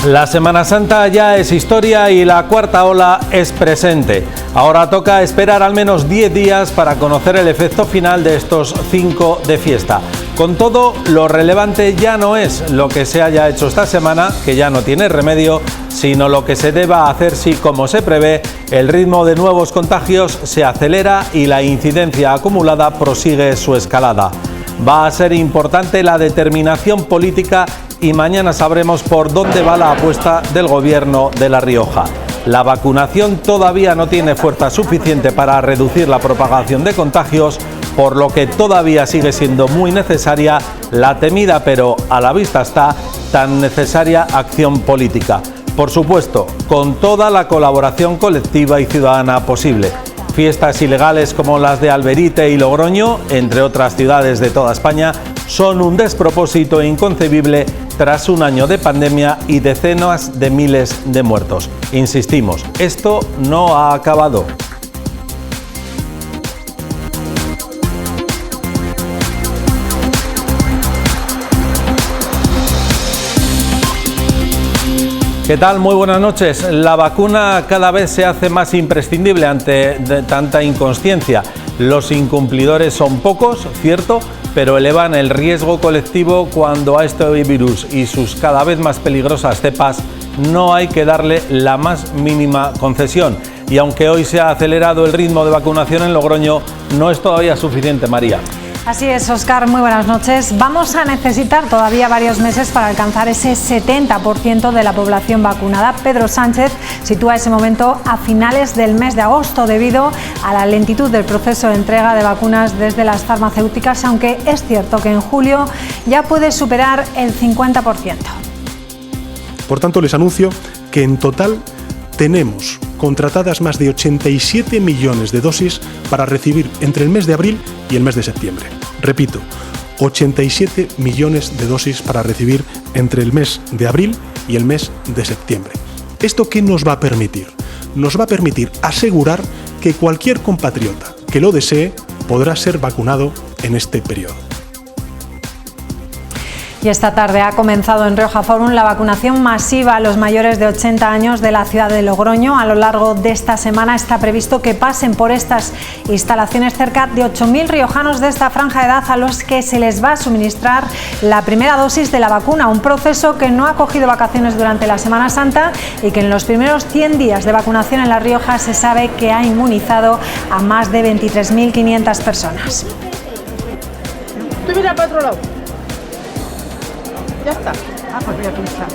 La Semana Santa ya es historia y la cuarta ola es presente. Ahora toca esperar al menos 10 días para conocer el efecto final de estos 5 de fiesta. Con todo, lo relevante ya no es lo que se haya hecho esta semana, que ya no tiene remedio, sino lo que se deba hacer si, como se prevé, el ritmo de nuevos contagios se acelera y la incidencia acumulada prosigue su escalada. Va a ser importante la determinación política y mañana sabremos por dónde va la apuesta del Gobierno de La Rioja. La vacunación todavía no tiene fuerza suficiente para reducir la propagación de contagios, por lo que todavía sigue siendo muy necesaria la temida, pero a la vista está, tan necesaria acción política. Por supuesto, con toda la colaboración colectiva y ciudadana posible. Fiestas ilegales como las de Alberite y Logroño, entre otras ciudades de toda España, son un despropósito inconcebible tras un año de pandemia y decenas de miles de muertos. Insistimos, esto no ha acabado. ¿Qué tal? Muy buenas noches. La vacuna cada vez se hace más imprescindible ante tanta inconsciencia. Los incumplidores son pocos, cierto, pero elevan el riesgo colectivo cuando a este virus y sus cada vez más peligrosas cepas no hay que darle la más mínima concesión. Y aunque hoy se ha acelerado el ritmo de vacunación en Logroño, no es todavía suficiente, María. Así es, Óscar, muy buenas noches. Vamos a necesitar todavía varios meses para alcanzar ese 70% de la población vacunada. Pedro Sánchez sitúa ese momento a finales del mes de agosto debido a la lentitud del proceso de entrega de vacunas desde las farmacéuticas, aunque es cierto que en julio ya puede superar el 50%. Por tanto, les anuncio que en total tenemos contratadas más de 87 millones de dosis para recibir entre el mes de abril y el mes de septiembre. Repito, 87 millones de dosis para recibir entre el mes de abril y el mes de septiembre. ¿Esto qué nos va a permitir? Nos va a permitir asegurar que cualquier compatriota que lo desee podrá ser vacunado en este periodo. Y esta tarde ha comenzado en Rioja Forum la vacunación masiva a los mayores de 80 años de la ciudad de Logroño. A lo largo de esta semana está previsto que pasen por estas instalaciones cerca de 8.000 riojanos de esta franja de edad a los que se les va a suministrar la primera dosis de la vacuna, un proceso que no ha cogido vacaciones durante la Semana Santa y que en los primeros 100 días de vacunación en La Rioja se sabe que ha inmunizado a más de 23.500 personas. Tú mira para otro lado. Ya está. Pues voy a pinchar.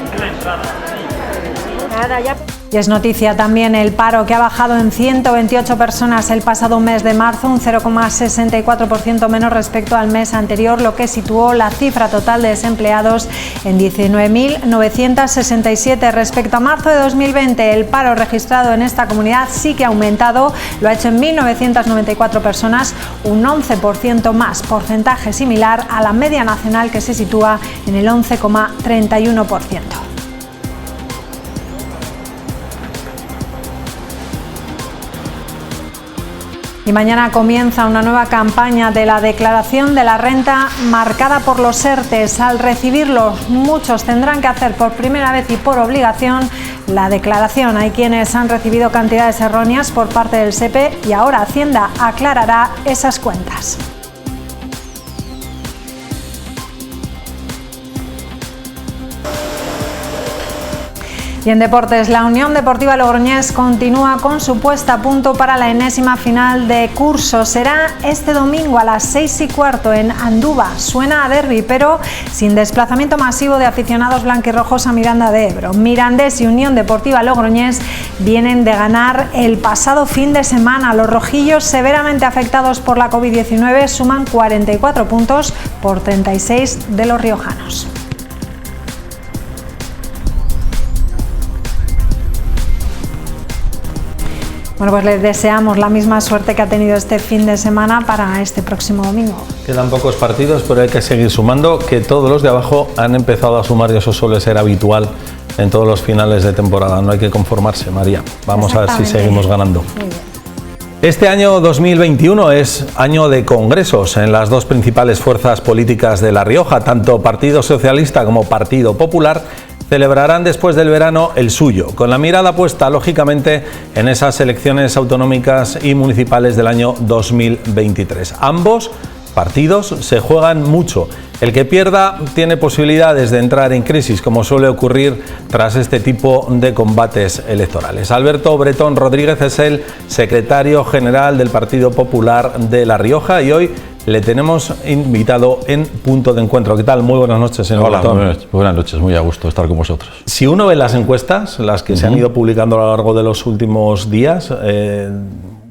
Nada, ya. Y es noticia también el paro, que ha bajado en 128 personas el pasado mes de marzo, un 0,64% menos respecto al mes anterior, lo que situó la cifra total de desempleados en 19.967. Respecto a marzo de 2020, el paro registrado en esta comunidad sí que ha aumentado, lo ha hecho en 1.994 personas, un 11% más, porcentaje similar a la media nacional que se sitúa en el 11,31%. Y mañana comienza una nueva campaña de la declaración de la renta marcada por los ERTEs. Al recibirlos, muchos tendrán que hacer por primera vez y por obligación la declaración. Hay quienes han recibido cantidades erróneas por parte del SEPE y ahora Hacienda aclarará esas cuentas. Y en deportes, la Unión Deportiva Logroñés continúa con su puesta a punto para la enésima final de curso. Será este domingo a las 6:15 en Anduva. Suena a derbi, pero sin desplazamiento masivo de aficionados blanquirrojos a Miranda de Ebro. Mirandés y Unión Deportiva Logroñés vienen de ganar el pasado fin de semana. Los rojillos, severamente afectados por la COVID-19, suman 44 puntos por 36 de los riojanos. Bueno, pues les deseamos la misma suerte que ha tenido este fin de semana para este próximo domingo. Quedan pocos partidos, pero hay que seguir sumando, que todos los de abajo han empezado a sumar y eso suele ser habitual en todos los finales de temporada. No hay que conformarse, María. Vamos a ver si seguimos ganando. Muy bien. Este año 2021 es año de congresos en las dos principales fuerzas políticas de La Rioja, tanto Partido Socialista como Partido Popular celebrarán después del verano el suyo, con la mirada puesta, lógicamente, en esas elecciones autonómicas y municipales del año 2023. Ambos partidos se juegan mucho. El que pierda tiene posibilidades de entrar en crisis, como suele ocurrir tras este tipo de combates electorales. Alberto Bretón Rodríguez es el secretario general del Partido Popular de La Rioja y hoy le tenemos invitado en Punto de Encuentro. ¿Qué tal? Muy buenas noches, señor Bretón. Hola, buenas noches, muy a gusto estar con vosotros. Si uno ve las encuestas, las que se han ido publicando a lo largo de los últimos días,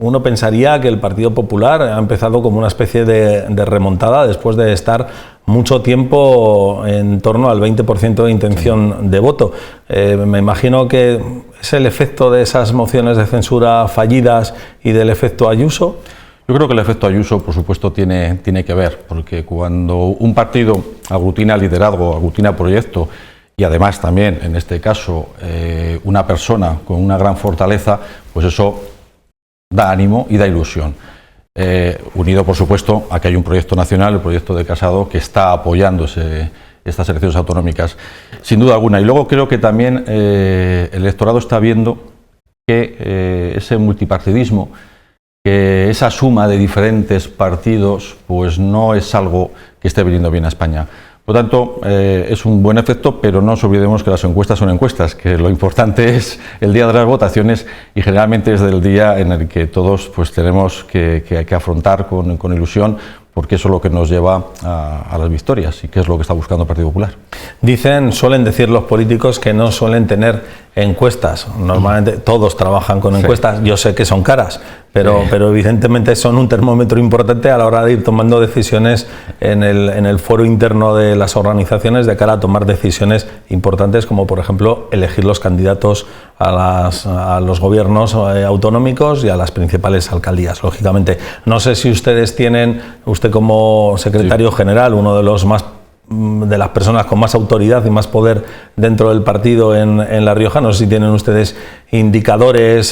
uno pensaría que el Partido Popular ha empezado como una especie de remontada después de estar mucho tiempo en torno al 20% de intención de voto. Me imagino que es el efecto de esas mociones de censura fallidas y del efecto Ayuso. Yo creo que el efecto Ayuso, por supuesto, tiene que ver, porque cuando un partido aglutina liderazgo, aglutina proyecto y además también, en este caso, una persona con una gran fortaleza, pues eso da ánimo y da ilusión. Unido, por supuesto, a que hay un proyecto nacional, el proyecto de Casado, que está apoyando estas elecciones autonómicas, sin duda alguna. Y luego creo que también el electorado está viendo que ese multipartidismo, que esa suma de diferentes partidos, pues no es algo que esté viniendo bien a España. Por lo tanto, es un buen efecto, pero no nos olvidemos que las encuestas son encuestas, que lo importante es el día de las votaciones y generalmente es el día en el que todos pues tenemos que afrontar con ilusión, porque eso es lo que nos lleva a las victorias y que es lo que está buscando el Partido Popular. Suelen decir los políticos que no suelen tener encuestas. Normalmente todos trabajan con encuestas. Yo sé que son caras, pero evidentemente son un termómetro importante a la hora de ir tomando decisiones en el foro interno de las organizaciones de cara a tomar decisiones importantes, como por ejemplo elegir los candidatos a los gobiernos autonómicos y a las principales alcaldías, lógicamente. No sé si ustedes tienen, usted como secretario general, uno de las personas con más autoridad y más poder dentro del partido en La Rioja, no sé si tienen ustedes indicadores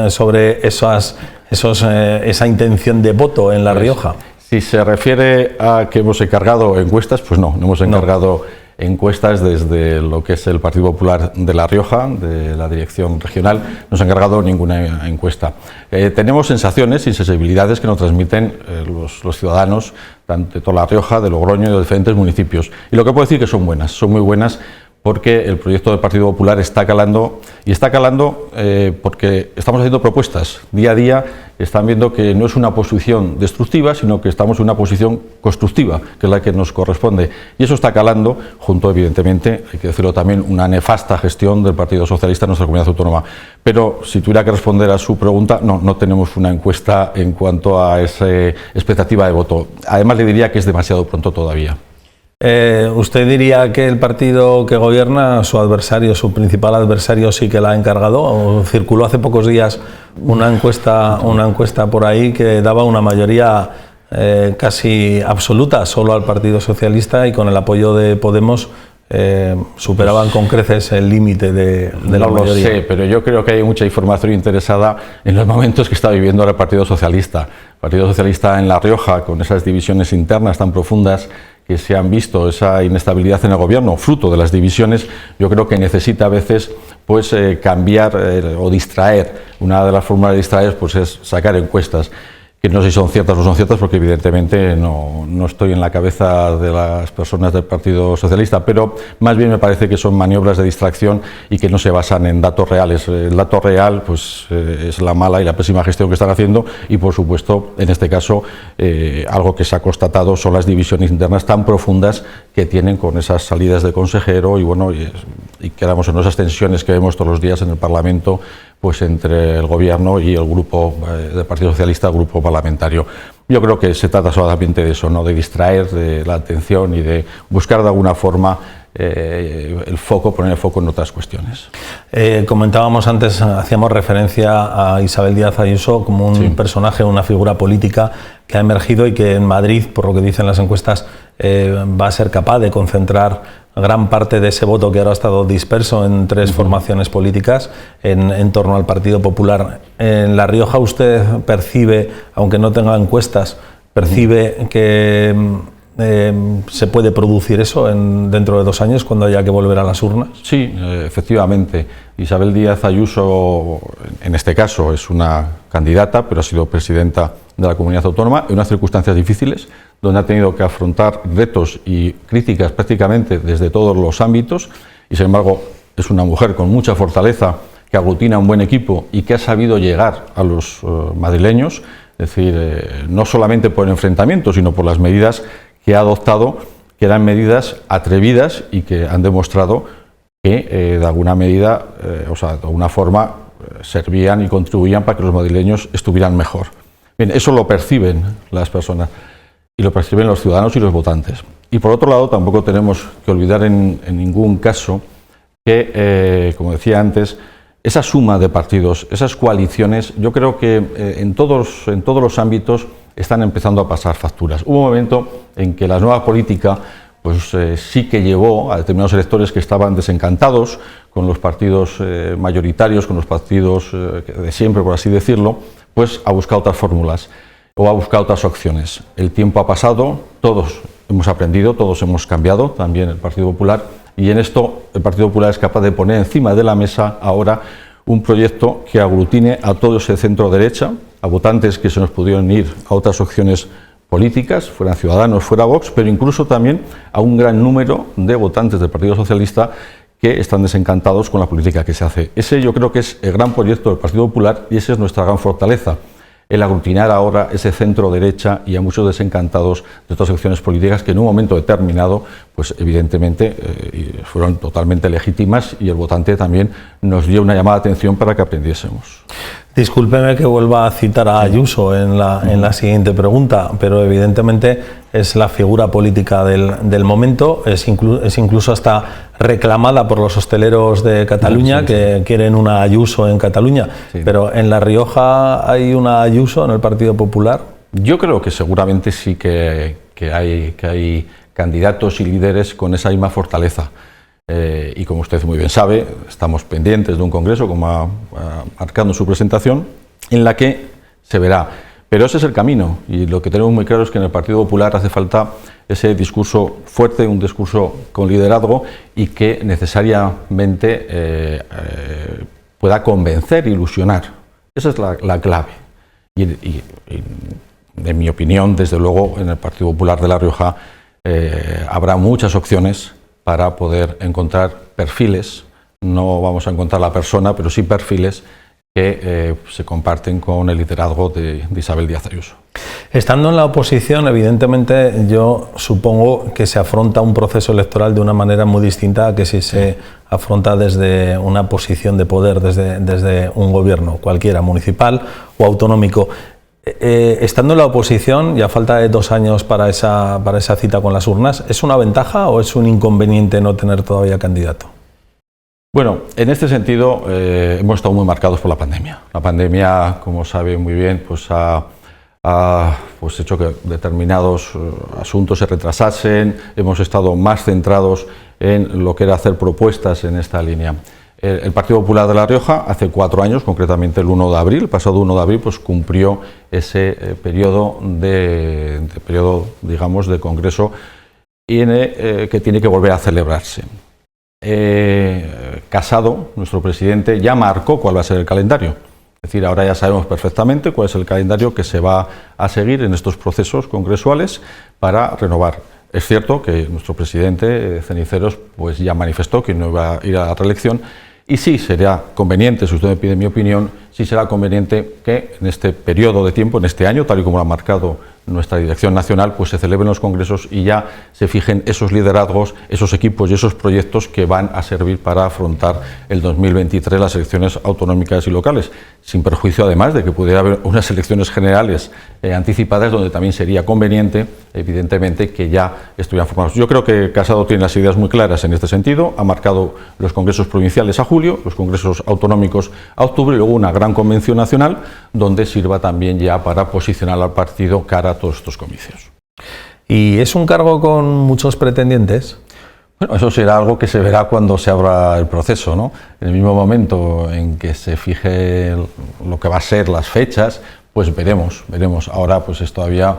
sobre esa intención de voto en La Rioja. Si se refiere a que hemos encargado encuestas, pues no hemos encargado encuestas desde lo que es el Partido Popular de La Rioja, de la dirección regional, no se ha encargado ninguna encuesta. Tenemos sensaciones y sensibilidades que nos transmiten los ciudadanos, tanto de toda La Rioja, de Logroño y de diferentes municipios. Y lo que puedo decir que son buenas, son muy buenas, porque el proyecto del Partido Popular está calando, y está calando porque estamos haciendo propuestas. Día a día están viendo que no es una posición destructiva, sino que estamos en una posición constructiva, que es la que nos corresponde. Y eso está calando, junto, evidentemente, hay que decirlo también, una nefasta gestión del Partido Socialista en nuestra comunidad autónoma. Pero si tuviera que responder a su pregunta, no tenemos una encuesta en cuanto a esa expectativa de voto. Además, le diría que es demasiado pronto todavía. ¿Usted diría que el partido que gobierna, su principal adversario, sí que la ha encargado? Circuló hace pocos días una encuesta por ahí que daba una mayoría casi absoluta solo al Partido Socialista y con el apoyo de Podemos superaban con creces el límite de la mayoría. No lo sé, pero yo creo que hay mucha información interesada en los momentos que está viviendo ahora el Partido Socialista. El Partido Socialista en La Rioja, con esas divisiones internas tan profundas que se han visto, esa inestabilidad en el gobierno, fruto de las divisiones, yo creo que necesita a veces pues cambiar o distraer. Una de las formas de distraer pues es sacar encuestas, que no sé si son ciertas o no son ciertas, porque evidentemente no estoy en la cabeza de las personas del Partido Socialista, pero más bien me parece que son maniobras de distracción y que no se basan en datos reales. El dato real pues es la mala y la pésima gestión que están haciendo y, por supuesto, en este caso, algo que se ha constatado son las divisiones internas tan profundas que tienen con esas salidas de consejero y quedamos en esas tensiones que vemos todos los días en el Parlamento, pues entre el Gobierno y el grupo del Partido Socialista, el grupo parlamentario. Yo creo que se trata solamente de eso, ¿no? De distraer de la atención y de buscar de alguna forma poner el foco en otras cuestiones. Comentábamos antes, hacíamos referencia a Isabel Díaz Ayuso como un personaje, una figura política que ha emergido y que en Madrid, por lo que dicen las encuestas, va a ser capaz de concentrar gran parte de ese voto que ahora ha estado disperso en tres formaciones políticas en torno al Partido Popular. En La Rioja usted percibe, aunque no tenga encuestas, percibe que ¿Se puede producir eso dentro de 2 años cuando haya que volver a las urnas? Sí, efectivamente. Isabel Díaz Ayuso, en este caso, es una candidata, pero ha sido presidenta de la comunidad autónoma en unas circunstancias difíciles, donde ha tenido que afrontar retos y críticas prácticamente desde todos los ámbitos, y sin embargo es una mujer con mucha fortaleza, que aglutina un buen equipo y que ha sabido llegar a los madrileños, es decir, no solamente por el enfrentamiento, sino por las medidas que ha adoptado, que eran medidas atrevidas y que han demostrado que de alguna medida, de alguna forma, servían y contribuían para que los madrileños estuvieran mejor. Bien, eso lo perciben las personas y lo perciben los ciudadanos y los votantes. Y por otro lado, tampoco tenemos que olvidar en ningún caso que, como decía antes, esa suma de partidos, esas coaliciones, yo creo que en todos los ámbitos están empezando a pasar facturas. Hubo un momento en que la nueva política pues sí que llevó a determinados electores que estaban desencantados con los partidos mayoritarios, con los partidos de siempre, por así decirlo, pues a buscar otras fórmulas o a buscar otras opciones. El tiempo ha pasado, todos hemos aprendido, todos hemos cambiado, también el Partido Popular, y en esto el Partido Popular es capaz de poner encima de la mesa ahora un proyecto que aglutine a todo ese centro derecha, a votantes que se nos pudieron ir a otras opciones políticas, fueran Ciudadanos, fuera Vox, pero incluso también a un gran número de votantes del Partido Socialista que están desencantados con la política que se hace. Ese yo creo que es el gran proyecto del Partido Popular y esa es nuestra gran fortaleza, el aglutinar ahora ese centro derecha y a muchos desencantados de otras secciones políticas que en un momento determinado, pues evidentemente fueron totalmente legítimas y el votante también nos dio una llamada de atención para que aprendiésemos. Discúlpeme que vuelva a citar a Ayuso en la siguiente pregunta, pero evidentemente es la figura política del momento, es incluso hasta reclamada por los hosteleros de Cataluña, que quieren una Ayuso en Cataluña, pero en La Rioja ¿hay una Ayuso en el Partido Popular? Yo creo que seguramente sí que hay candidatos y líderes con esa misma fortaleza. Y como usted muy bien sabe, estamos pendientes de un congreso, como ha marcado en su presentación, en la que se verá. Pero ese es el camino y lo que tenemos muy claro es que en el Partido Popular hace falta ese discurso fuerte, un discurso con liderazgo y que necesariamente pueda convencer, ilusionar. Esa es la clave. Y en mi opinión, desde luego, en el Partido Popular de La Rioja habrá muchas opciones para poder encontrar perfiles, no vamos a encontrar la persona, pero sí perfiles que se comparten con el liderazgo de Isabel Díaz Ayuso. Estando en la oposición, evidentemente, yo supongo que se afronta un proceso electoral de una manera muy distinta a que si se afronta desde una posición de poder, desde un gobierno cualquiera, municipal o autonómico. Estando en la oposición y a falta de 2 años para esa cita con las urnas, ¿es una ventaja o es un inconveniente no tener todavía candidato? Bueno, en este sentido hemos estado muy marcados por la pandemia. La pandemia, como sabe muy bien, pues ha hecho que determinados asuntos se retrasasen. Hemos estado más centrados en lo que era hacer propuestas en esta línea. El Partido Popular de La Rioja hace 4 años, concretamente el 1 de abril, el pasado 1 de abril, pues cumplió ese periodo digamos, de congreso que tiene que volver a celebrarse. Casado, nuestro presidente, ya marcó cuál va a ser el calendario. Es decir, ahora ya sabemos perfectamente cuál es el calendario que se va a seguir en estos procesos congresuales para renovar. Es cierto que nuestro presidente Ceniceros pues ya manifestó que no iba a ir a la reelección y sí sería conveniente, si usted me pide mi opinión, sí será conveniente que en este periodo de tiempo, en este año, tal y como lo ha marcado nuestra dirección nacional, pues se celebren los congresos y ya se fijen esos liderazgos, esos equipos y esos proyectos que van a servir para afrontar el 2023 las elecciones autonómicas y locales, sin perjuicio además de que pudiera haber unas elecciones generales anticipadas donde también sería conveniente, evidentemente, que ya estuvieran formados. Yo creo que Casado tiene las ideas muy claras en este sentido, ha marcado los congresos provinciales a julio, los congresos autonómicos a octubre y luego una gran convención nacional donde sirva también ya para posicionar al partido cara a todos estos comicios. ¿Y es un cargo con muchos pretendientes? Bueno, eso será algo que se verá cuando se abra el proceso, ¿no? En el mismo momento en que se fije lo que va a ser las fechas, pues veremos. Ahora pues es todavía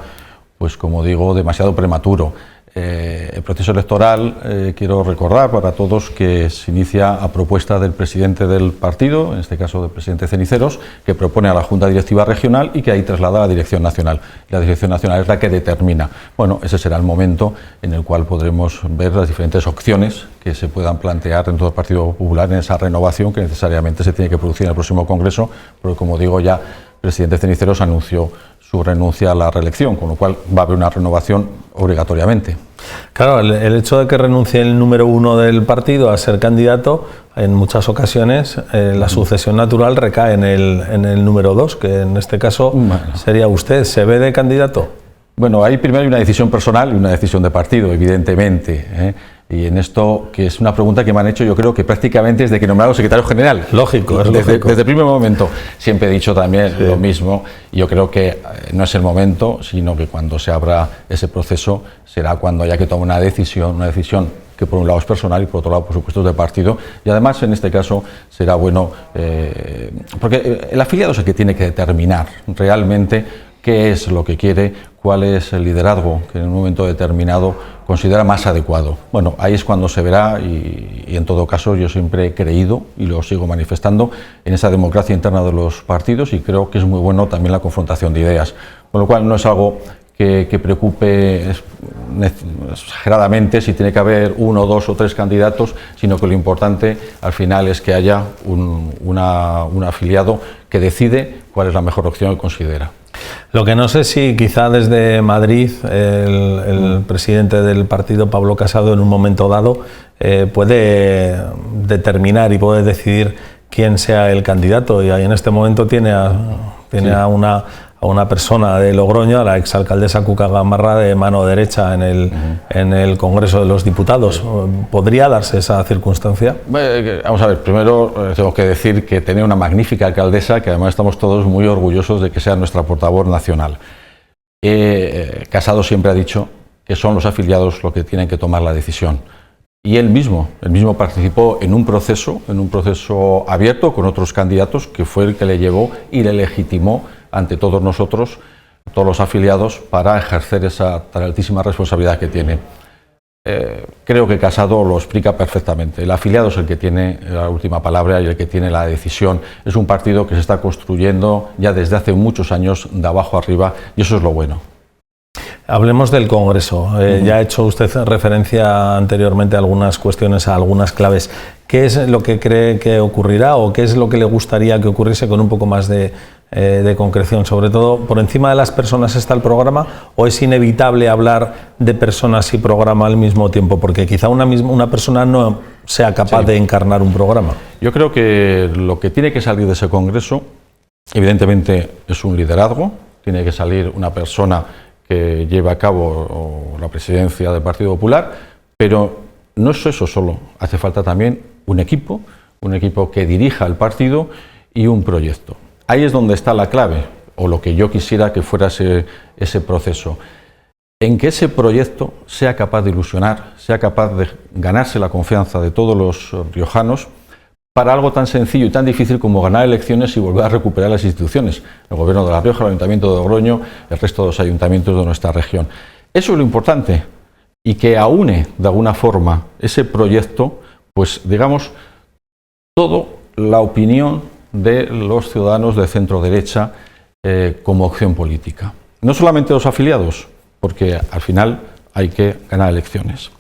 pues como digo, demasiado prematuro. El proceso electoral, quiero recordar para todos que se inicia a propuesta del presidente del partido, en este caso del presidente Ceniceros, que propone a la Junta Directiva Regional y que ahí traslada a la Dirección Nacional. La Dirección Nacional es la que determina. Bueno, ese será el momento en el cual podremos ver las diferentes opciones que se puedan plantear dentro del Partido Popular en esa renovación que necesariamente se tiene que producir en el próximo Congreso, porque como digo ya, el presidente Ceniceros anunció su renuncia a la reelección, con lo cual va a haber una renovación obligatoriamente. Claro, el hecho de que renuncie el número 1 del partido a ser candidato, en muchas ocasiones la sucesión natural recae en el número 2, que en este caso sería usted. ¿Se ve de candidato? Bueno, ahí primero hay una decisión personal y una decisión de partido, evidentemente, Y en esto, que es una pregunta que me han hecho, yo creo que prácticamente desde que nombraron secretario general. Lógico, es desde lógico. Desde el primer momento siempre he dicho también lo mismo. Y yo creo que no es el momento, sino que cuando se abra ese proceso será cuando haya que tomar una decisión que por un lado es personal y por otro lado, por supuesto, es de partido. Y además, en este caso, será bueno, porque el afiliado es el que tiene que determinar realmente qué es lo que quiere, cuál es el liderazgo que en un momento determinado considera más adecuado. Bueno, ahí es cuando se verá y en todo caso yo siempre he creído y lo sigo manifestando en esa democracia interna de los partidos y creo que es muy bueno también la confrontación de ideas, con lo cual no es algo que preocupe exageradamente si tiene que haber 1, 2 o 3 candidatos, sino que lo importante al final es que haya un afiliado que decide cuál es la mejor opción que considera. Lo que no sé si quizá desde Madrid el presidente del partido, Pablo Casado, en un momento dado puede determinar y puede decidir quién sea el candidato, y ahí en este momento tiene a una persona de Logroño, a la exalcaldesa Cuca Gamarra, de mano derecha en el Congreso de los Diputados. ¿Podría darse esa circunstancia? Vamos a ver, primero tengo que decir que tiene una magnífica alcaldesa, que además estamos todos muy orgullosos de que sea nuestra portavoz nacional. Casado siempre ha dicho que son los afiliados los que tienen que tomar la decisión. Y él mismo participó en un proceso abierto con otros candidatos, que fue el que le llevó y le legitimó ante todos nosotros, todos los afiliados, para ejercer esa tan altísima responsabilidad que tiene. Creo que Casado lo explica perfectamente. El afiliado es el que tiene la última palabra y el que tiene la decisión. Es un partido que se está construyendo ya desde hace muchos años de abajo arriba y eso es lo bueno. Hablemos del Congreso. Ya ha hecho usted referencia anteriormente a algunas cuestiones, a algunas claves. ¿Qué es lo que cree que ocurrirá o qué es lo que le gustaría que ocurriese con un poco más de concreción? Sobre todo, ¿por encima de las personas está el programa o es inevitable hablar de personas y programa al mismo tiempo? Porque quizá una persona no sea capaz de encarnar un programa. Yo creo que lo que tiene que salir de ese Congreso, evidentemente, es un liderazgo. Tiene que salir una persona que lleve a cabo la presidencia del Partido Popular, pero no es eso solo, hace falta también un equipo que dirija el partido y un proyecto. Ahí es donde está la clave, o lo que yo quisiera que fuera ese proceso, en que ese proyecto sea capaz de ilusionar, sea capaz de ganarse la confianza de todos los riojanos, para algo tan sencillo y tan difícil como ganar elecciones y volver a recuperar las instituciones, el Gobierno de La Rioja, el Ayuntamiento de Logroño, el resto de los ayuntamientos de nuestra región. Eso es lo importante, y que aúne de alguna forma ese proyecto, pues digamos, toda la opinión de los ciudadanos de centro derecha como opción política. No solamente los afiliados, porque al final hay que ganar elecciones.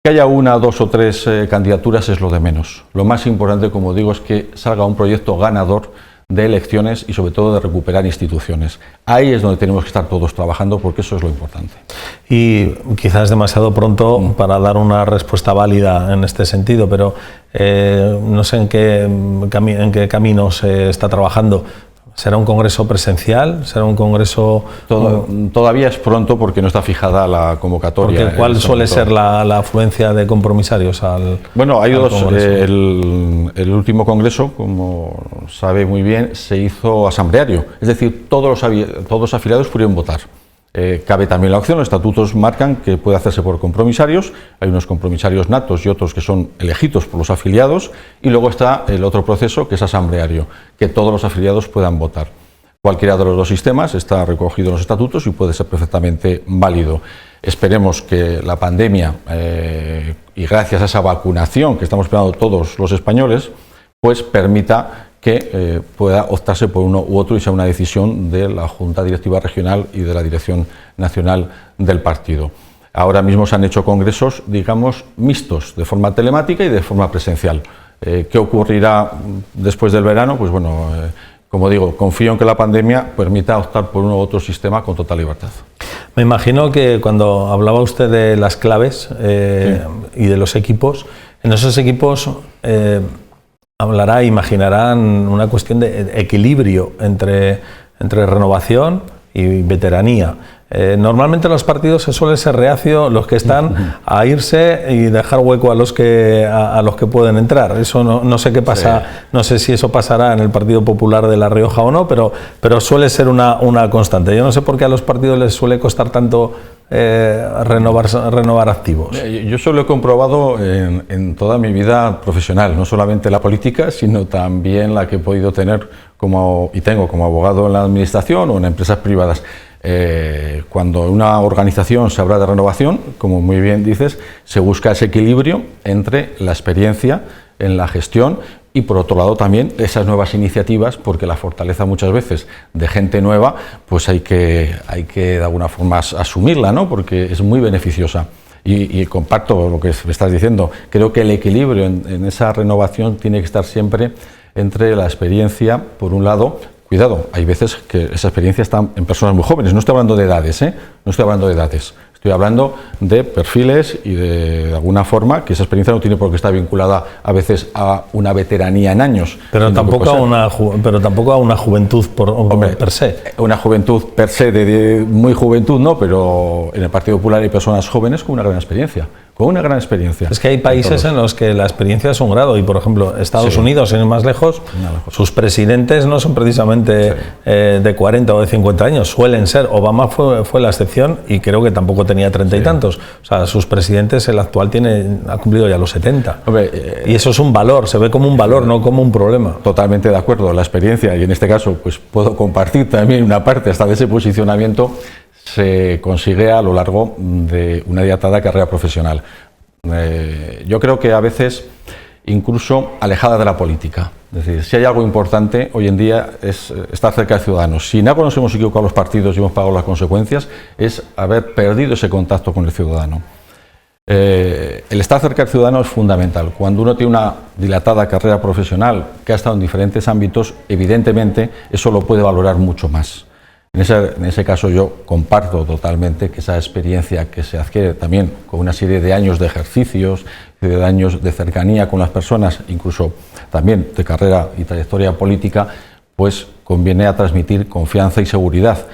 Que haya 1, 2 o 3 candidaturas es lo de menos. Lo más importante, como digo, es que salga un proyecto ganador de elecciones y sobre todo de recuperar instituciones. Ahí es donde tenemos que estar todos trabajando, porque eso es lo importante. Y quizás demasiado pronto para dar una respuesta válida en este sentido, pero no sé en qué camino se está trabajando. ¿Será un congreso presencial? ¿Será un congreso...? Todavía es pronto porque no está fijada la convocatoria. Porque ¿cuál suele ser la afluencia de compromisarios al Bueno, hay dos. congreso? El último congreso, como sabe muy bien, se hizo asambleario. Es decir, todos los afiliados pudieron votar. Cabe también la opción, los estatutos marcan que puede hacerse por compromisarios, hay unos compromisarios natos y otros que son elegidos por los afiliados, y luego está el otro proceso que es asambleario, que todos los afiliados puedan votar. cualquiera de los dos sistemas, está recogido en los estatutos y puede ser perfectamente válido. Esperemos que la pandemia, y gracias a esa vacunación que estamos esperando todos los españoles, pues permita que pueda optarse por uno u otro y sea una decisión de la Junta Directiva Regional y de la Dirección Nacional del partido. Ahora mismo se han hecho congresos, digamos, mixtos, de forma telemática y de forma presencial. ¿Qué ocurrirá después del verano? Pues bueno, como digo, confío en que la pandemia permita optar por uno u otro sistema con total libertad. Me imagino que cuando hablaba usted de las claves y de los equipos, en esos equipos imaginarán una cuestión de equilibrio entre renovación y veteranía. Normalmente en los partidos se suele ser reacio los que están a irse y dejar hueco a los que pueden entrar. Eso no sé qué pasa, sí. No sé si eso pasará en el Partido Popular de La Rioja o no, pero suele ser una constante. Yo no sé por qué a los partidos les suele costar tanto renovar activos. Yo eso lo he comprobado en toda mi vida profesional, no solamente la política, sino también la que he podido tener tengo como abogado en la administración o en empresas privadas. Cuando en una organización se habla de renovación, como muy bien dices, se busca ese equilibrio entre la experiencia en la gestión y, por otro lado, también esas nuevas iniciativas, porque la fortaleza muchas veces de gente nueva, pues hay que de alguna forma asumirla, ¿no? Porque es muy beneficiosa. Y comparto lo que me estás diciendo. Creo que el equilibrio en esa renovación tiene que estar siempre entre la experiencia, por un lado. Cuidado, hay veces que esa experiencia está en personas muy jóvenes. No estoy hablando de edades, no estoy hablando de edades. Estoy hablando de perfiles y de alguna forma que esa experiencia no tiene por qué estar vinculada a veces a una veteranía en años. Pero tampoco a una juventud per se. Una juventud per se, de muy juventud no, pero en el Partido Popular hay personas jóvenes con una gran experiencia. Es que hay países en los que la experiencia es un grado y, por ejemplo, Estados Unidos, sin ir más lejos, sus presidentes no son precisamente de 40 o de 50 años, suelen ser. Obama fue la excepción y creo que tampoco tenía 30 y tantos. O sea, sus presidentes, el actual ha cumplido ya los 70. Y eso es un valor, se ve como un valor, no como un problema. Totalmente de acuerdo, la experiencia, y en este caso pues puedo compartir también una parte hasta de ese posicionamiento, se consigue a lo largo de una dilatada carrera profesional. Yo creo que a veces incluso alejada de la política. Es decir, si hay algo importante hoy en día es estar cerca de ciudadanos. Si en algo nos hemos equivocado los partidos y hemos pagado las consecuencias, es haber perdido ese contacto con el ciudadano. El estar cerca del ciudadano es fundamental. Cuando uno tiene una dilatada carrera profesional que ha estado en diferentes ámbitos, evidentemente eso lo puede valorar mucho más. En ese caso yo comparto totalmente que esa experiencia que se adquiere también con una serie de años de ejercicios, de años de cercanía con las personas, incluso también de carrera y trayectoria política, pues conviene a transmitir confianza y seguridad.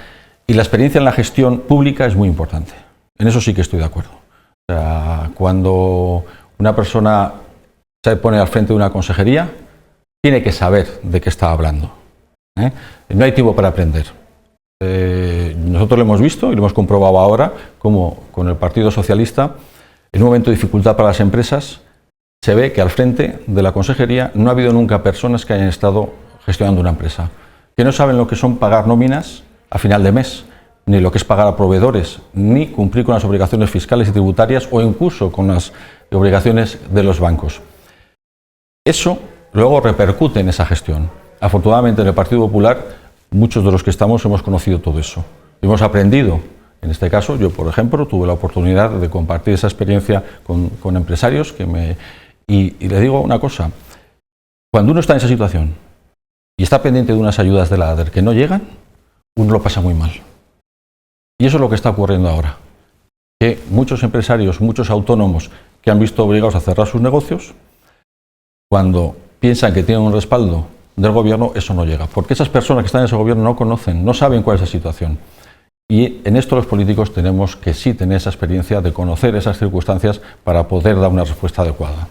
Y la experiencia en la gestión pública es muy importante. En eso sí que estoy de acuerdo. O sea, cuando una persona se pone al frente de una consejería, tiene que saber de qué está hablando. No hay tiempo para aprender. Nosotros lo hemos visto y lo hemos comprobado ahora, como con el Partido Socialista, en un momento de dificultad para las empresas, se ve que al frente de la consejería no ha habido nunca personas que hayan estado gestionando una empresa, que no saben lo que son pagar nóminas a final de mes, ni lo que es pagar a proveedores, ni cumplir con las obligaciones fiscales y tributarias o incluso con las obligaciones de los bancos. Eso luego repercute en esa gestión. Afortunadamente en el Partido Popular muchos de los que estamos hemos conocido todo eso. Hemos aprendido. En este caso, yo, por ejemplo, tuve la oportunidad de compartir esa experiencia con empresarios y le digo una cosa. Cuando uno está en esa situación y está pendiente de unas ayudas de la ADER que no llegan, uno lo pasa muy mal. Y eso es lo que está ocurriendo ahora. Que muchos empresarios, muchos autónomos que han visto obligados a cerrar sus negocios, cuando piensan que tienen un respaldo del gobierno, eso no llega, porque esas personas que están en ese gobierno no conocen, no saben cuál es la situación. Y en esto los políticos tenemos que sí tener esa experiencia de conocer esas circunstancias para poder dar una respuesta adecuada.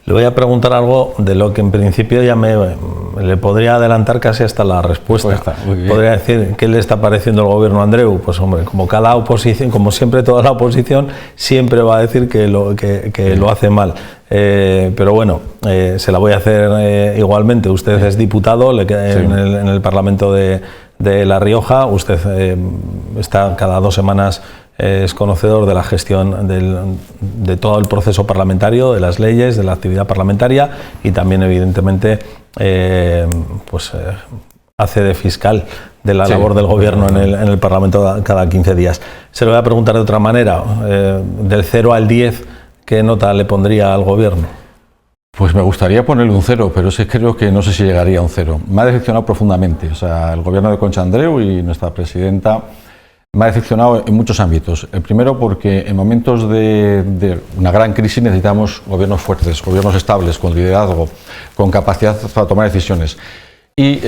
Le voy a preguntar algo de lo que en principio ya me le podría adelantar casi hasta la respuesta. Podría decir, ¿qué le está pareciendo el gobierno a Andreu? Pues hombre, como cada oposición, como siempre toda la oposición, siempre va a decir que lo hace mal. Pero bueno, se la voy a hacer igualmente. Usted es diputado en el Parlamento de La Rioja. Usted está cada 2 semanas, es conocedor de la gestión de todo el proceso parlamentario, de las leyes, de la actividad parlamentaria y también evidentemente hace de fiscal de la labor del gobierno en el Parlamento cada 15 días. Se lo voy a preguntar de otra manera, del 0 al 10, ¿qué nota le pondría al gobierno? Pues me gustaría ponerle un 0, pero creo que no sé si llegaría a un 0. Me ha decepcionado profundamente. O sea, el gobierno de Concha Andreu y nuestra presidenta me ha decepcionado en muchos ámbitos. El primero porque en momentos de una gran crisis necesitamos gobiernos fuertes, gobiernos estables, con liderazgo, con capacidad para tomar decisiones. Y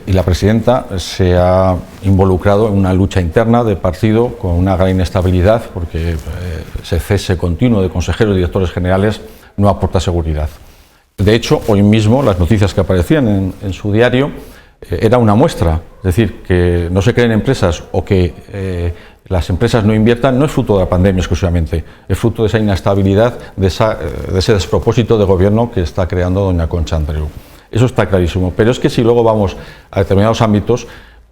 la presidenta se ha involucrado en una lucha interna de partido con una gran inestabilidad porque ese cese continuo de consejeros y directores generales no aporta seguridad. De hecho, hoy mismo las noticias que aparecían en su diario era una muestra, es decir, que no se creen empresas o que las empresas no inviertan no es fruto de la pandemia exclusivamente, es fruto de esa inestabilidad, de ese despropósito de gobierno que está creando doña Concha Andreu. Eso está clarísimo, pero es que si luego vamos a determinados ámbitos,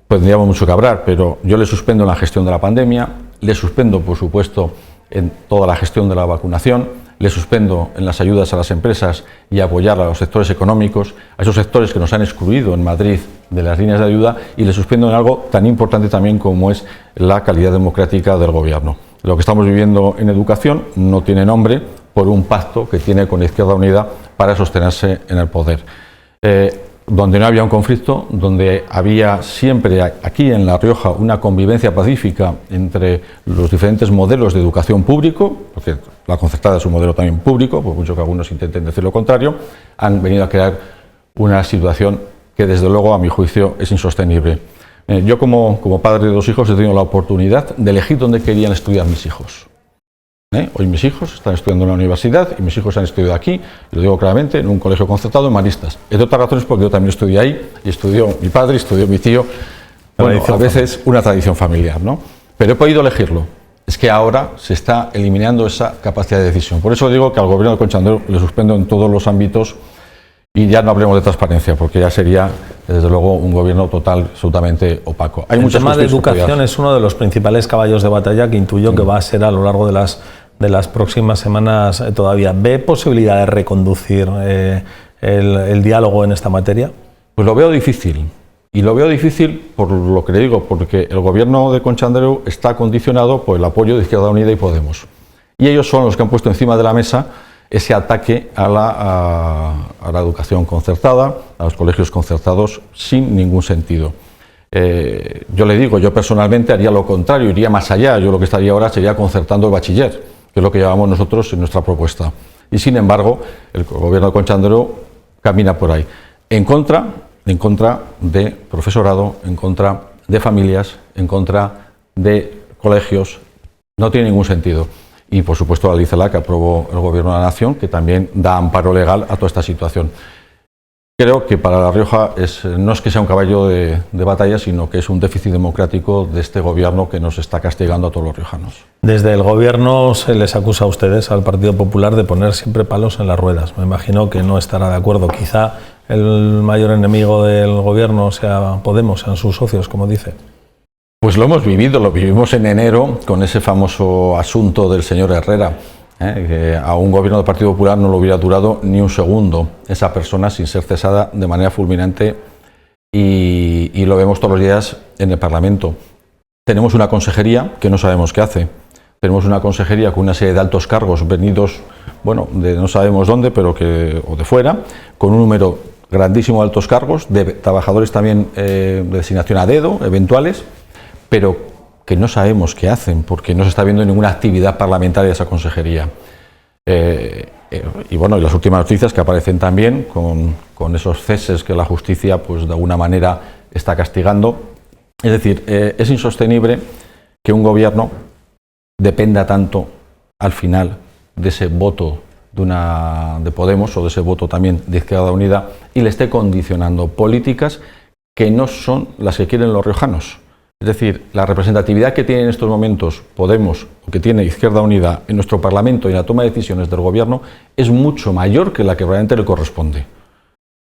pues tendríamos mucho que hablar, pero yo le suspendo en la gestión de la pandemia, le suspendo, por supuesto, en toda la gestión de la vacunación, le suspendo en las ayudas a las empresas y apoyar a los sectores económicos, a esos sectores que nos han excluido en Madrid de las líneas de ayuda, y le suspendo en algo tan importante también como es la calidad democrática del gobierno. Lo que estamos viviendo en educación no tiene nombre por un pacto que tiene con Izquierda Unida para sostenerse en el poder. Donde no había un conflicto, donde había siempre aquí en La Rioja una convivencia pacífica entre los diferentes modelos de educación público, porque la concertada es un modelo también público, por mucho que algunos intenten decir lo contrario, han venido a crear una situación que desde luego a mi juicio es insostenible. Yo como padre de 2 hijos he tenido la oportunidad de elegir dónde querían estudiar mis hijos. Hoy mis hijos están estudiando en la universidad y mis hijos han estudiado aquí, lo digo claramente, en un colegio concertado en Maristas. Entre otras razones porque yo también estudié ahí, y estudió mi padre, estudió mi tío, bueno, a veces una tradición familiar, ¿no? Pero he podido elegirlo. Es que ahora se está eliminando esa capacidad de decisión. Por eso digo que al gobierno de Concha Andreu le suspendo en todos los ámbitos y ya no hablemos de transparencia, porque ya sería, desde luego, un gobierno total, absolutamente opaco. Hay el tema de educación es uno de los principales caballos de batalla que intuyo que va a ser a lo largo de las próximas semanas todavía. ¿Ve posibilidad de reconducir el diálogo en esta materia? Pues lo veo difícil. Y lo veo difícil por lo que le digo, porque el gobierno de Concha Andreu está condicionado por el apoyo de Izquierda Unida y Podemos. Y ellos son los que han puesto encima de la mesa ese ataque a la educación concertada, a los colegios concertados, sin ningún sentido. Yo le digo, yo personalmente haría lo contrario, iría más allá. Yo lo que estaría ahora sería concertando el bachiller, que es lo que llevamos nosotros en nuestra propuesta. Y sin embargo, el gobierno de Concha Andreu camina por ahí, en contra de profesorado, en contra de familias, en contra de colegios. No tiene ningún sentido. Y por supuesto la ley CELA que aprobó el Gobierno de la Nación, que también da amparo legal a toda esta situación. Creo que para La Rioja no es que sea un caballo de batalla, sino que es un déficit democrático de este gobierno que nos está castigando a todos los riojanos. Desde el gobierno se les acusa a ustedes, al Partido Popular, de poner siempre palos en las ruedas. Me imagino que no estará de acuerdo. Quizá el mayor enemigo del gobierno sea Podemos, sean sus socios, como dice. Pues lo hemos vivido, lo vivimos en enero con ese famoso asunto del señor Herrera, que a un gobierno del Partido Popular no le hubiera durado ni un segundo esa persona sin ser cesada de manera fulminante, y lo vemos todos los días en el Parlamento. Tenemos una consejería que no sabemos qué hace, tenemos una consejería con una serie de altos cargos venidos, bueno, de no sabemos dónde, pero o de fuera, con un número grandísimo de altos cargos, de trabajadores también de designación a dedo, eventuales, pero que no sabemos qué hacen, porque no se está viendo ninguna actividad parlamentaria de esa consejería. Y bueno, y las últimas noticias que aparecen también con esos ceses que la justicia, pues de alguna manera está castigando. Es decir, es insostenible que un gobierno dependa tanto al final de ese voto de Podemos o de ese voto también de Izquierda Unida y le esté condicionando políticas que no son las que quieren los riojanos. Es decir, la representatividad que tiene en estos momentos Podemos, o que tiene Izquierda Unida en nuestro Parlamento y en la toma de decisiones del Gobierno, es mucho mayor que la que realmente le corresponde.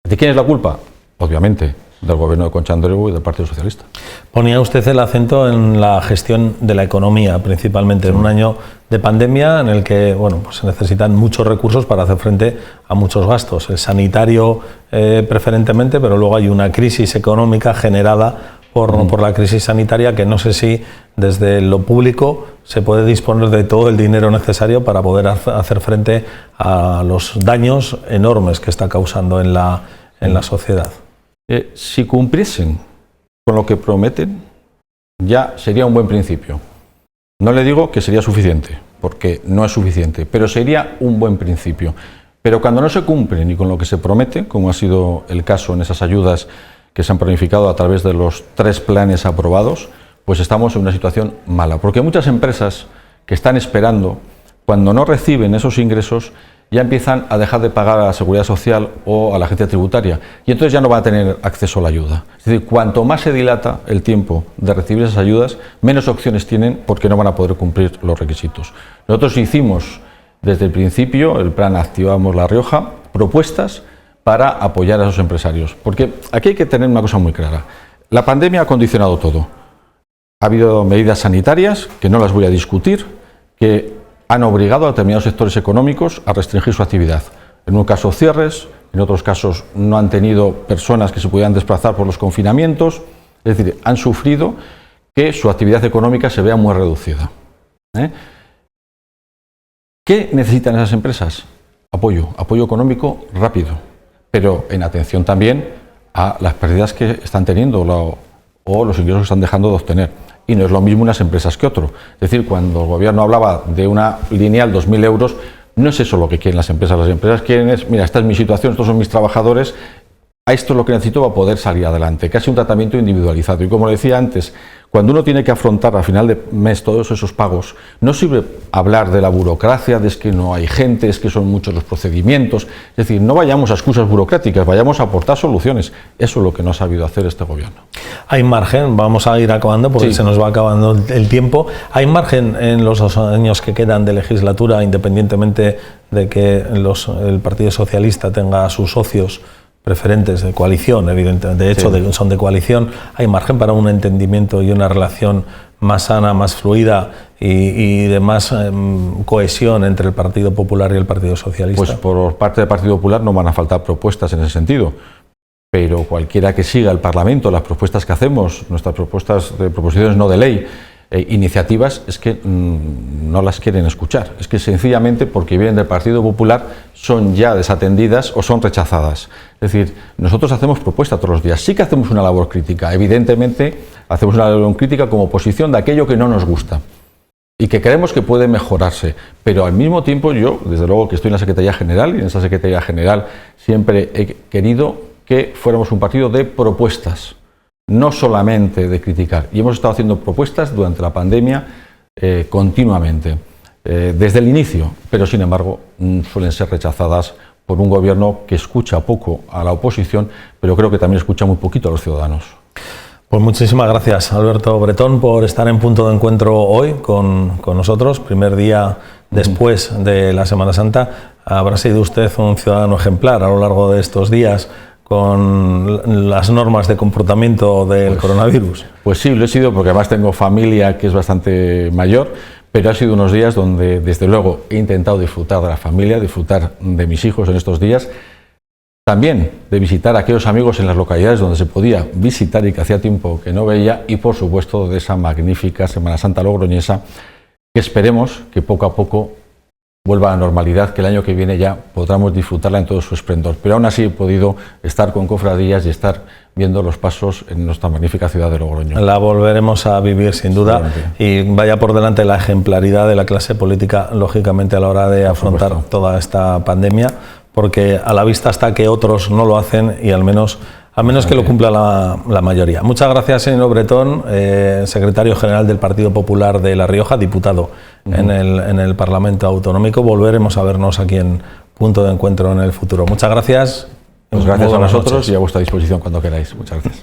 ¿De quién es la culpa? Obviamente, del Gobierno de Concha Andreu y del Partido Socialista. Ponía usted el acento en la gestión de la economía, principalmente en un año de pandemia en el que pues se necesitan muchos recursos para hacer frente a muchos gastos. El sanitario preferentemente, pero luego hay una crisis económica generada por la crisis sanitaria que no sé si desde lo público se puede disponer de todo el dinero necesario para poder hacer frente a los daños enormes que está causando en la sociedad. Si cumpliesen con lo que prometen, ya sería un buen principio. No le digo que sería suficiente, porque no es suficiente, pero sería un buen principio. Pero cuando no se cumple ni con lo que se promete, como ha sido el caso en esas ayudas que se han planificado a través de los 3 planes aprobados, pues estamos en una situación mala. Porque muchas empresas que están esperando, cuando no reciben esos ingresos, ya empiezan a dejar de pagar a la Seguridad Social o a la agencia tributaria y entonces ya no van a tener acceso a la ayuda. Es decir, cuanto más se dilata el tiempo de recibir esas ayudas, menos opciones tienen porque no van a poder cumplir los requisitos. Nosotros hicimos desde el principio, el plan Activamos La Rioja, propuestas para apoyar a esos empresarios. Porque aquí hay que tener una cosa muy clara. La pandemia ha condicionado todo. Ha habido medidas sanitarias, que no las voy a discutir, que han obligado a determinados sectores económicos a restringir su actividad. En un caso cierres, en otros casos no han tenido personas que se pudieran desplazar por los confinamientos, es decir, han sufrido que su actividad económica se vea muy reducida. ¿Qué necesitan esas empresas? Apoyo económico rápido, pero en atención también a las pérdidas que están teniendo o los ingresos que están dejando de obtener. Y no es lo mismo unas empresas que otro. Es decir, cuando el Gobierno hablaba de una lineal 2.000 euros, no es eso lo que quieren las empresas. Las empresas quieren es, mira, esta es mi situación, estos son mis trabajadores, a esto es lo que necesito para poder salir adelante. Casi un tratamiento individualizado. Y como le decía antes, cuando uno tiene que afrontar a final de mes todos esos pagos, no sirve hablar de la burocracia, de es que no hay gente, es que son muchos los procedimientos. Es decir, no vayamos a excusas burocráticas, vayamos a aportar soluciones. Eso es lo que no ha sabido hacer este Gobierno. Hay margen, vamos a ir acabando porque se nos va acabando el tiempo. Hay margen en los 2 años que quedan de legislatura, independientemente de que el Partido Socialista tenga a sus socios preferentes de coalición, evidentemente, de hecho son de coalición. Hay margen para un entendimiento y una relación más sana, más fluida y de más cohesión entre el Partido Popular y el Partido Socialista. Pues por parte del Partido Popular no van a faltar propuestas en ese sentido, pero cualquiera que siga el Parlamento, las propuestas que hacemos, nuestras propuestas de proposiciones no de ley, iniciativas, es que no las quieren escuchar. Es que sencillamente porque vienen del Partido Popular son ya desatendidas o son rechazadas. Es decir, nosotros hacemos propuestas todos los días. Sí que hacemos una labor crítica. Evidentemente hacemos una labor crítica como oposición de aquello que no nos gusta y que creemos que puede mejorarse. Pero al mismo tiempo yo, desde luego que estoy en la Secretaría General y en esa Secretaría General siempre he querido que fuéramos un partido de propuestas, no solamente de criticar. Y hemos estado haciendo propuestas durante la pandemia continuamente, desde el inicio, pero sin embargo suelen ser rechazadas por un Gobierno que escucha poco a la oposición, pero creo que también escucha muy poquito a los ciudadanos. Pues muchísimas gracias, Alberto Bretón, por estar en Punto de Encuentro hoy con nosotros. Primer día después de la Semana Santa. Habrá sido usted un ciudadano ejemplar a lo largo de estos días con las normas de comportamiento del coronavirus. Pues sí, lo he sido porque además tengo familia que es bastante mayor, pero ha sido unos días donde desde luego he intentado disfrutar de la familia, disfrutar de mis hijos en estos días, también de visitar a aquellos amigos en las localidades donde se podía visitar y que hacía tiempo que no veía, y por supuesto de esa magnífica Semana Santa logroñesa que esperemos que poco a poco vuelva a la normalidad, que el año que viene ya podamos disfrutarla en todo su esplendor. Pero aún así he podido estar con cofradías y estar viendo los pasos en nuestra magnífica ciudad de Logroño. La volveremos a vivir sin duda, y vaya por delante la ejemplaridad de la clase política, lógicamente, a la hora de afrontar toda esta pandemia, porque a la vista está que otros no lo hacen y al menos que lo cumpla la mayoría. Muchas gracias, señor Bretón, secretario general del Partido Popular de La Rioja, diputado en el Parlamento Autonómico. Volveremos a vernos aquí en Punto de Encuentro en el futuro. Muchas gracias. Pues gracias Muy a buenas vosotros noches. y a vuestra disposición cuando queráis. Muchas gracias.